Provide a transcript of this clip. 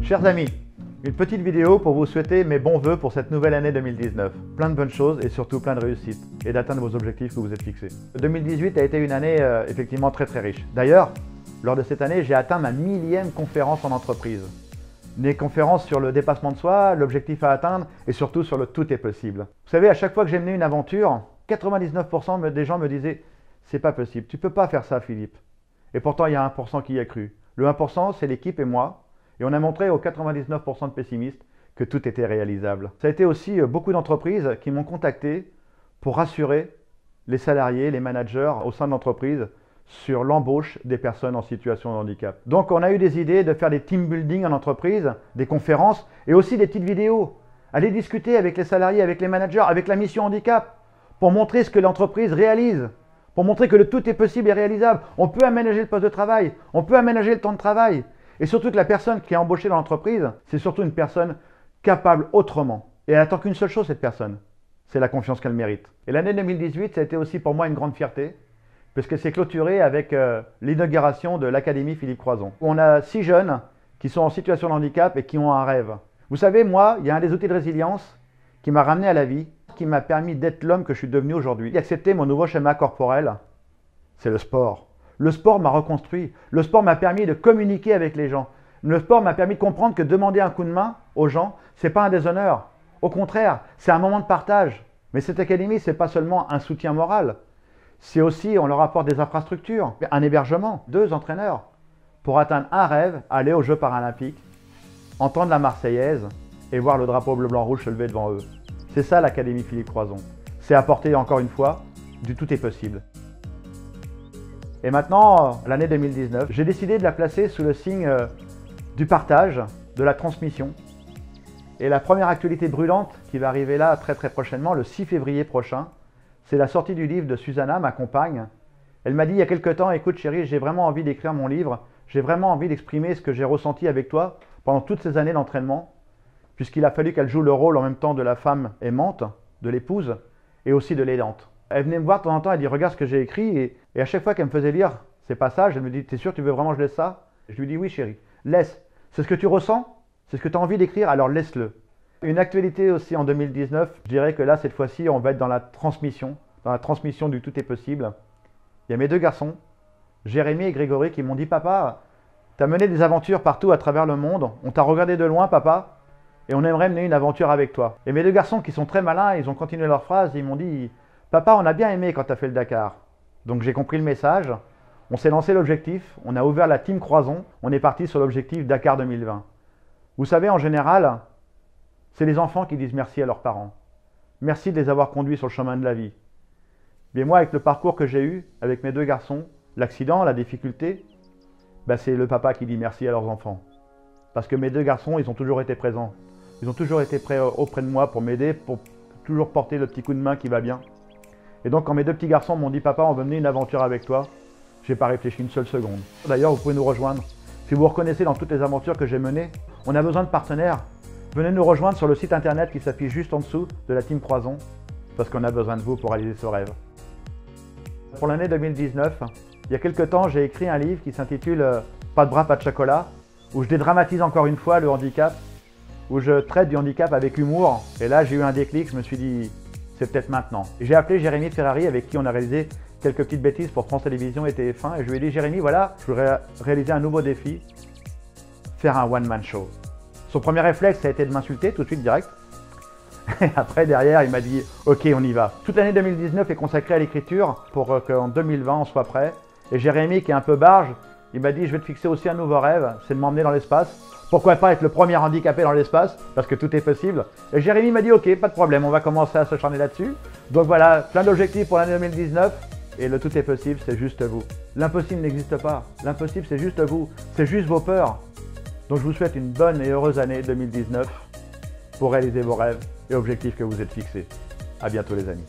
Chers amis, une petite vidéo pour vous souhaiter mes bons vœux pour cette nouvelle année 2019. Plein de bonnes choses et surtout plein de réussites et d'atteindre vos objectifs que vous êtes fixés. 2018 a été une année effectivement très riche. D'ailleurs, lors de cette année, j'ai atteint ma 1000e conférence en entreprise. Des conférences sur le dépassement de soi, l'objectif à atteindre et surtout sur le tout est possible. Vous savez, à chaque fois que j'ai mené une aventure, 99% des gens me disaient « c'est pas possible, tu peux pas faire ça Philippe ». Et pourtant, il y a 1% qui y a cru. Le 1%, c'est l'équipe et moi. Et on a montré aux 99% de pessimistes que tout était réalisable. Ça a été aussi beaucoup d'entreprises qui m'ont contacté pour rassurer les salariés, les managers au sein de l'entreprise sur l'embauche des personnes en situation de handicap. Donc on a eu des idées de faire des team building en entreprise, des conférences et aussi des petites vidéos. Aller discuter avec les salariés, avec les managers, avec la mission handicap pour montrer ce que l'entreprise réalise, pour montrer que le tout est possible et réalisable. On peut aménager le poste de travail, on peut aménager le temps de travail. Et surtout que la personne qui est embauchée dans l'entreprise, c'est surtout une personne capable autrement. Et elle attend qu'une seule chose, cette personne, c'est la confiance qu'elle mérite. Et l'année 2018, ça a été aussi pour moi une grande fierté, puisque c'est clôturé avec l'inauguration de l'Académie Philippe Croison. On a 6 jeunes qui sont en situation de handicap et qui ont un rêve. Vous savez, moi, il y a un des outils de résilience qui m'a ramené à la vie, qui m'a permis d'être l'homme que je suis devenu aujourd'hui. D'accepter mon nouveau schéma corporel, c'est le sport. Le sport m'a reconstruit. Le sport m'a permis de communiquer avec les gens. Le sport m'a permis de comprendre que demander un coup de main aux gens, ce n'est pas un déshonneur. Au contraire, c'est un moment de partage. Mais cette académie, ce n'est pas seulement un soutien moral. C'est aussi, on leur apporte des infrastructures, un hébergement, 2 entraîneurs pour atteindre un rêve, aller aux Jeux paralympiques, entendre la Marseillaise et voir le drapeau bleu-blanc-rouge se lever devant eux. C'est ça l'Académie Philippe Croison. C'est apporter encore une fois du tout est possible. Et maintenant, l'année 2019, j'ai décidé de la placer sous le signe du partage, de la transmission. Et la première actualité brûlante qui va arriver là très prochainement, le 6 février prochain, c'est la sortie du livre de Susanna, ma compagne. Elle m'a dit il y a quelque temps, écoute chérie, j'ai vraiment envie d'écrire mon livre, j'ai vraiment envie d'exprimer ce que j'ai ressenti avec toi pendant toutes ces années d'entraînement, puisqu'il a fallu qu'elle joue le rôle en même temps de la femme aimante, de l'épouse, et aussi de l'aidante. Elle venait me voir de temps en temps, elle dit regarde ce que j'ai écrit, et à chaque fois qu'elle me faisait lire ces passages, elle me dit t'es sûr tu veux vraiment que je laisse ça? Je lui dis oui chérie, laisse, c'est ce que tu ressens, c'est ce que tu as envie d'écrire, alors laisse-le. Une actualité aussi en 2019, je dirais que là cette fois-ci on va être dans la transmission du tout est possible. Il y a mes 2 garçons, Jérémy et Grégory, qui m'ont dit papa, tu as mené des aventures partout à travers le monde, on t'a regardé de loin papa, et on aimerait mener une aventure avec toi. Et mes 2 garçons qui sont très malins, ils ont continué leur phrase, ils m'ont dit papa, on a bien aimé quand tu as fait le Dakar. Donc j'ai compris le message, on s'est lancé l'objectif, on a ouvert la team Croison, on est parti sur l'objectif Dakar 2020. Vous savez, en général, c'est les enfants qui disent merci à leurs parents. Merci de les avoir conduits sur le chemin de la vie. Mais moi, avec le parcours que j'ai eu, avec mes 2 garçons, l'accident, la difficulté, c'est le papa qui dit merci à leurs enfants. Parce que mes 2 garçons, ils ont toujours été présents. Ils ont toujours été prêts auprès de moi pour m'aider, pour toujours porter le petit coup de main qui va bien. Et donc quand mes 2 petits garçons m'ont dit « Papa, on veut mener une aventure avec toi », j'ai pas réfléchi une seule seconde. D'ailleurs, vous pouvez nous rejoindre. Si vous vous reconnaissez dans toutes les aventures que j'ai menées, on a besoin de partenaires. Venez nous rejoindre sur le site internet qui s'affiche juste en dessous de la team Croison, parce qu'on a besoin de vous pour réaliser ce rêve. Pour l'année 2019, il y a quelques temps, j'ai écrit un livre qui s'intitule « Pas de bras, pas de chocolat », où je dédramatise encore une fois le handicap, où je traite du handicap avec humour. Et là, j'ai eu un déclic, je me suis dit « c'est peut-être maintenant ». J'ai appelé Jérémy Ferrari, avec qui on a réalisé quelques petites bêtises pour France Télévisions et TF1, et je lui ai dit « Jérémy, voilà, je voudrais réaliser un nouveau défi, faire un one-man show ». Son premier réflexe, ça a été de m'insulter tout de suite direct. Et après, derrière, il m'a dit « Ok, on y va ». Toute l'année 2019 est consacrée à l'écriture pour qu'en 2020, on soit prêt. Et Jérémy, qui est un peu barge, il m'a dit « Je vais te fixer aussi un nouveau rêve, c'est de m'emmener dans l'espace. Pourquoi pas être le premier handicapé dans l'espace, parce que tout est possible. » Et Jérémy m'a dit « Ok, pas de problème, on va commencer à se charner là-dessus. » Donc voilà, plein d'objectifs pour l'année 2019. Et le tout est possible, c'est juste vous. L'impossible n'existe pas. L'impossible, c'est juste vous. C'est juste vos peurs. Donc je vous souhaite une bonne et heureuse année 2019 pour réaliser vos rêves et objectifs que vous êtes fixés. À bientôt les amis.